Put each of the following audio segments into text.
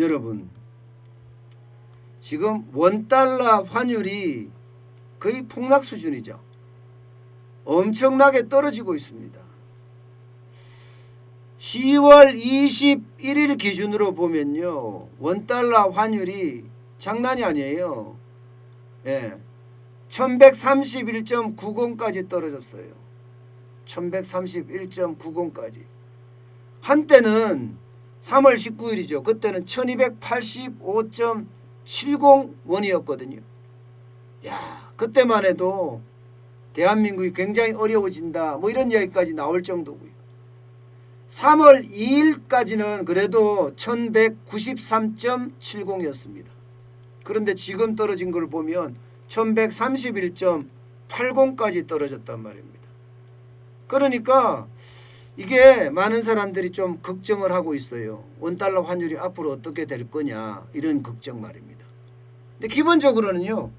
여러분, 지금 원달러 환율이 거의 폭락 수준이죠. 엄청나게 떨어지고 있습니다. 10월 21일 기준으로 보면요, 원달러 환율이 장난이 아니에요. 1131.90까지 떨어졌어요. 1131.90까지. 한때는 3월 19일이죠. 그때는 1285.70원이었거든요. 야, 그때만 해도 대한민국이 굉장히 어려워진다, 뭐 이런 이야기까지 나올 정도고요. 3월 2일까지는 그래도 1193.70이었습니다. 그런데 지금 떨어진 걸 보면 1131.80까지 떨어졌단 말입니다. 그러니까 이게 많은 사람들이 좀 걱정을 하고 있어요. 원달러 환율이 앞으로 어떻게 될 거냐, 이런 걱정 말입니다. 근데 기본적으로는요,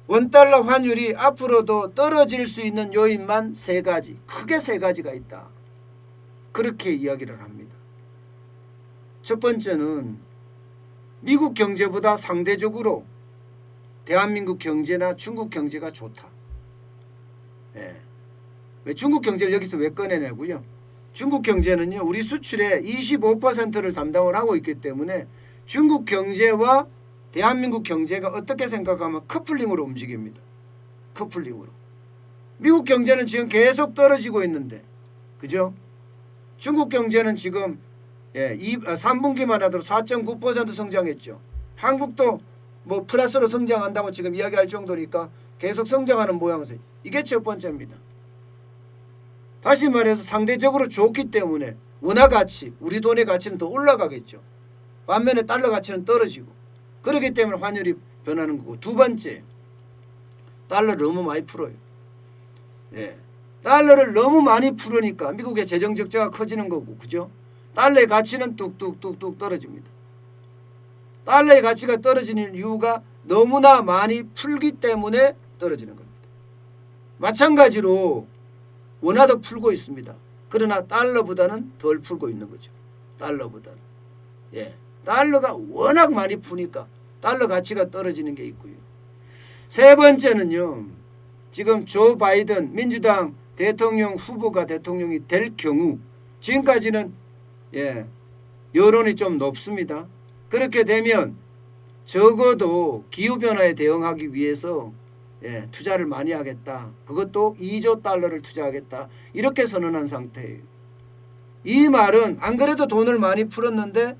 원달러 환율이 앞으로도 떨어질 수 있는 요인만 세 가지, 크게 세 가지가 있다, 그렇게 이야기를 합니다. 첫 번째는 미국 경제보다 상대적으로 대한민국 경제나 중국 경제가 좋다. 왜 중국 경제를 여기서 왜 꺼내냐고요? 중국 경제는요, 우리 수출의 25%를 담당을 하고 있기 때문에 중국 경제와 대한민국 경제가 어떻게 생각하면 커플링으로 움직입니다. 커플링으로. 미국 경제는 지금 계속 떨어지고 있는데, 그죠? 중국 경제는 지금 3분기만 하더라도 4.9% 성장했죠. 한국도 뭐 플러스로 성장한다고 지금 이야기할 정도니까 계속 성장하는 모양새. 이게 첫 번째입니다. 다시 말해서 상대적으로 좋기 때문에 원화 가치, 우리 돈의 가치는 더 올라가겠죠. 반면에 달러 가치는 떨어지고, 그렇기 때문에 환율이 변하는 거고. 두 번째, 달러를 너무 많이 풀어요. 달러를 너무 많이 풀으니까 미국의 재정 적자가 커지는 거고, 그죠? 달러의 가치는 뚝뚝뚝뚝 떨어집니다. 달러의 가치가 떨어지는 이유가 너무나 많이 풀기 때문에 떨어지는 겁니다. 마찬가지로 원화도 풀고 있습니다. 그러나 달러보다는 덜 풀고 있는 거죠. 달러보다는. 달러가 워낙 많이 푸니까 달러 가치가 떨어지는 게 있고요. 세 번째는요, 지금 조 바이든 민주당 대통령 후보가 대통령이 될 경우, 지금까지는 여론이 좀 높습니다. 그렇게 되면 적어도 기후변화에 대응하기 위해서 투자를 많이 하겠다. 그것도 2조 달러를 투자하겠다. 이렇게 선언한 상태예요. 이 말은 안 그래도 돈을 많이 풀었는데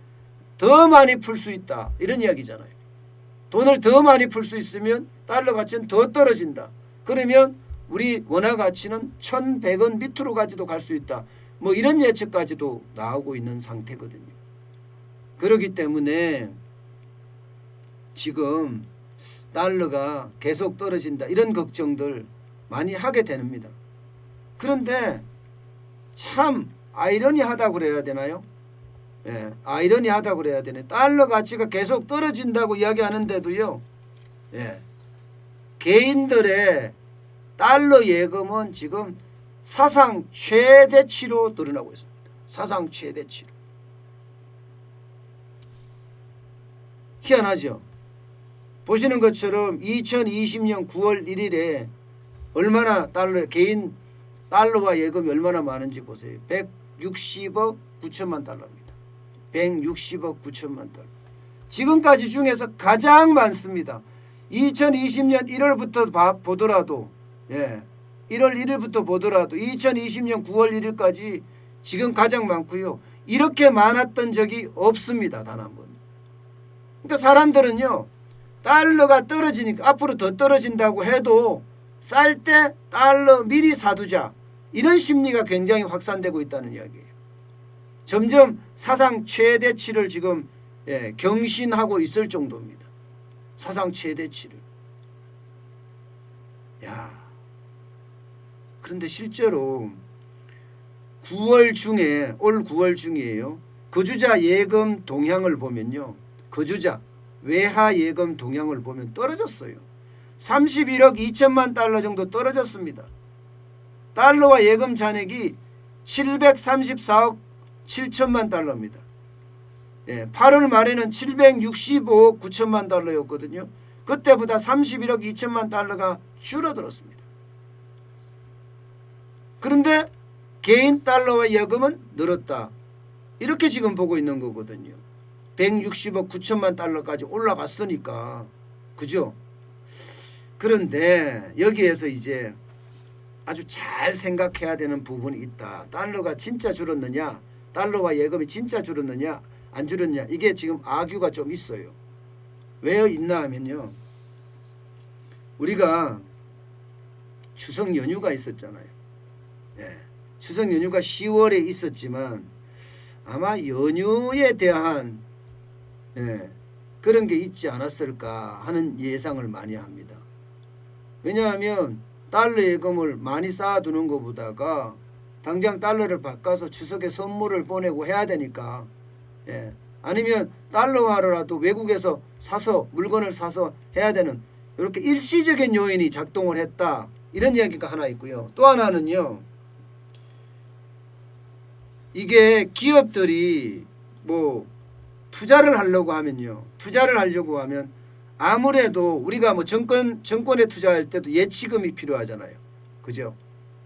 더 많이 풀 수 있다, 이런 이야기잖아요. 돈을 더 많이 풀 수 있으면 달러 가치는 더 떨어진다. 그러면 우리 원화 가치는 1,100원 밑으로 가지도 갈 수 있다. 뭐 이런 예측까지도 나오고 있는 상태거든요. 그렇기 때문에 지금 달러가 계속 떨어진다, 이런 걱정들 많이 하게 됩니다. 그런데 참 아이러니하다고 그래야 되나요? 아이러니하다고 그래야 되네. 달러 가치가 계속 떨어진다고 이야기하는데도요, 개인들의 달러 예금은 지금 사상 최대치로 늘어나고 있습니다. 사상 최대치로. 희한하죠. 보시는 것처럼 2020년 9월 1일에 얼마나 개인 달러와 예금이 얼마나 많은지 보세요. 160억 9천만 달러입니다. 160억 9천만 달러. 지금까지 중에서 가장 많습니다. 2020년 1월부터 보더라도 1월 1일부터 보더라도 2020년 9월 1일까지 지금 가장 많고요. 이렇게 많았던 적이 없습니다. 단 한 번. 그러니까 사람들은요, 달러가 떨어지니까 앞으로 더 떨어진다고 해도 쌀 때 달러 미리 사두자, 이런 심리가 굉장히 확산되고 있다는 이야기예요. 점점 사상 최대치를 지금 경신하고 있을 정도입니다. 사상 최대치를. 그런데 실제로 9월 중에, 올 9월 중이에요, 거주자 예금 동향을 보면요, 거주자 외화 예금 동향을 보면 떨어졌어요. 31억 2천만 달러 정도 떨어졌습니다. 달러와 예금 잔액이 734억 7천만 달러입니다. 8월 말에는 765억 9천만 달러였거든요. 그때보다 31억 2천만 달러가 줄어들었습니다. 그런데 개인 달러와 예금은 늘었다. 이렇게 지금 보고 있는 거거든요. 160억 9천만 달러까지 올라갔으니까. 그죠? 그런데 여기에서 이제 아주 잘 생각해야 되는 부분이 있다. 달러가 진짜 줄었느냐, 달러와 예금이 진짜 줄었느냐 안 줄었냐, 이게 지금 악유가 좀 있어요. 왜 있나 하면요, 우리가 추석 연휴가 있었잖아요. 추석 연휴가 10월에 있었지만 아마 연휴에 대한 그런 게 있지 않았을까 하는 예상을 많이 합니다. 왜냐하면 달러 예금을 많이 쌓아두는 것보다가 당장 달러를 바꿔서 추석에 선물을 보내고 해야 되니까, 아니면 달러화로라도 외국에서 사서 물건을 사서 해야 되는 이렇게 일시적인 요인이 작동을 했다, 이런 이야기가 하나 있고요. 또 하나는요, 이게 기업들이 뭐 투자를 하려고 하면 아무래도 우리가 뭐 정권에 투자할 때도 예치금이 필요하잖아요. 그죠?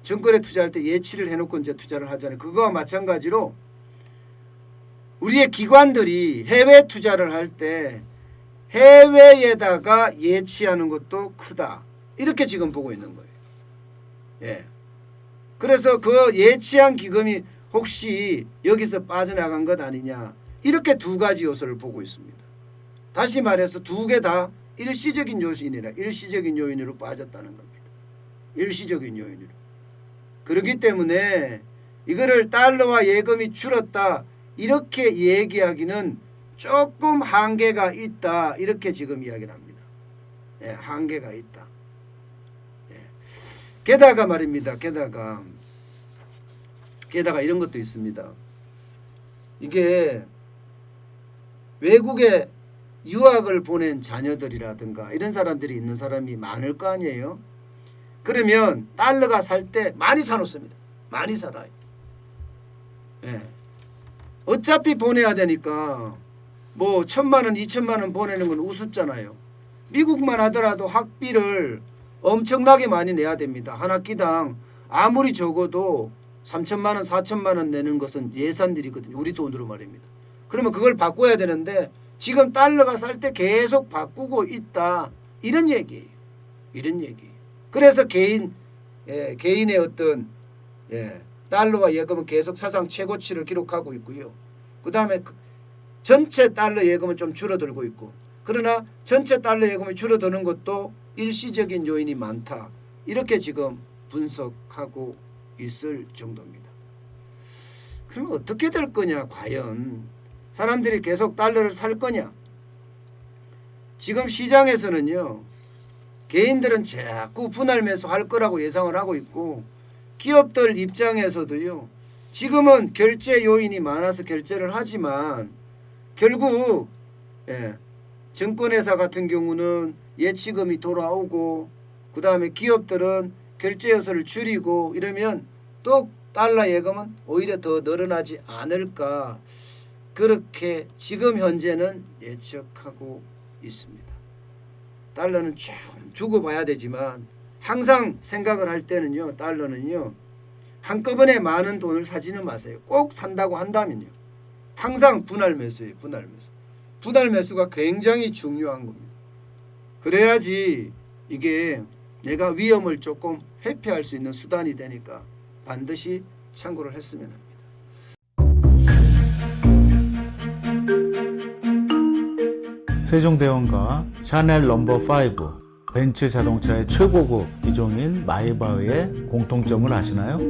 정권에 투자할 때 예치를 해놓고 이제 투자를 하잖아요. 그거와 마찬가지로 우리의 기관들이 해외 투자를 할 때 해외에다가 예치하는 것도 크다, 이렇게 지금 보고 있는 거예요. 그래서 그 예치한 기금이 혹시 여기서 빠져나간 것 아니냐, 이렇게 두 가지 요소를 보고 있습니다. 다시 말해서 두 개 다 일시적인 요인으로 빠졌다는 겁니다. 일시적인 요인으로. 그렇기 때문에 이거를 달러와 예금이 줄었다 이렇게 얘기하기는 조금 한계가 있다, 이렇게 지금 이야기를 합니다. 한계가 있다. 게다가 말입니다. 게다가 이런 것도 있습니다. 이게 외국에 유학을 보낸 자녀들이라든가 이런 사람들이 있는 사람이 많을 거 아니에요. 그러면 달러가 살 때 많이 사놓습니다. 많이 살아요. 어차피 보내야 되니까 뭐 1,000만 원, 2,000만 원 보내는 건 우습잖아요. 미국만 하더라도 학비를 엄청나게 많이 내야 됩니다. 한 학기당 아무리 적어도 3,000만 원, 4,000만 원 내는 것은 예산들이거든요. 우리 돈으로 말입니다. 그러면 그걸 바꿔야 되는데 지금 달러가 쌀 때 계속 바꾸고 있다, 이런 얘기예요. 이런 얘기. 그래서 개인의 어떤 달러와 예금은 계속 사상 최고치를 기록하고 있고요. 그 다음에 전체 달러 예금은 좀 줄어들고 있고, 그러나 전체 달러 예금이 줄어드는 것도 일시적인 요인이 많다, 이렇게 지금 분석하고 있을 정도입니다. 그러면 어떻게 될 거냐, 과연 사람들이 계속 달러를 살 거냐. 지금 시장에서는요, 개인들은 자꾸 분할 매수할 거라고 예상을 하고 있고, 기업들 입장에서도요, 지금은 결제 요인이 많아서 결제를 하지만 결국 증권회사 같은 경우는 예치금이 돌아오고, 그 다음에 기업들은 결제 요소를 줄이고 이러면 또 달러 예금은 오히려 더 늘어나지 않을까, 그렇게 지금 현재는 예측하고 있습니다. 달러는 좀 주고 봐야 되지만 항상 생각을 할 때는요, 달러는요, 한꺼번에 많은 돈을 사지는 마세요. 꼭 산다고 한다면요, 항상 분할 매수예요. 분할 매수가 굉장히 중요한 겁니다. 그래야지 이게 내가 위험을 조금 회피할 수 있는 수단이 되니까 반드시 참고를 했으면 합니다. 세종대왕과 샤넬 넘버5, 벤츠 자동차의 최고급 기종인 마이바흐의 공통점을 아시나요?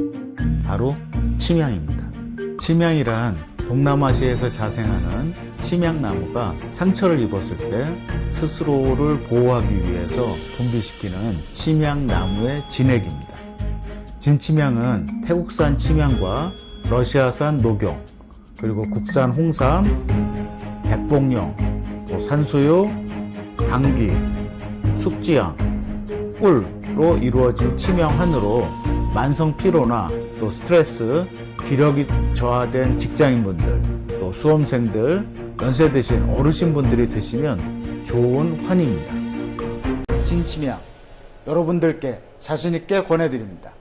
바로 침향입니다. 침향이란 동남아시아에서 자생하는 침향나무가 상처를 입었을 때 스스로를 보호하기 위해서 분비시키는 침향나무의 진액입니다. 진침향은 태국산 침향과 러시아산 녹용, 그리고 국산 홍삼, 백봉령, 산수유, 당귀, 숙지향, 꿀로 이루어진 침향환으로 만성 피로나 또 스트레스, 기력이 저하된 직장인분들, 또 수험생들, 연세 드신 어르신분들이 드시면 좋은 환입니다. 진치명 여러분들께 자신있게 권해드립니다.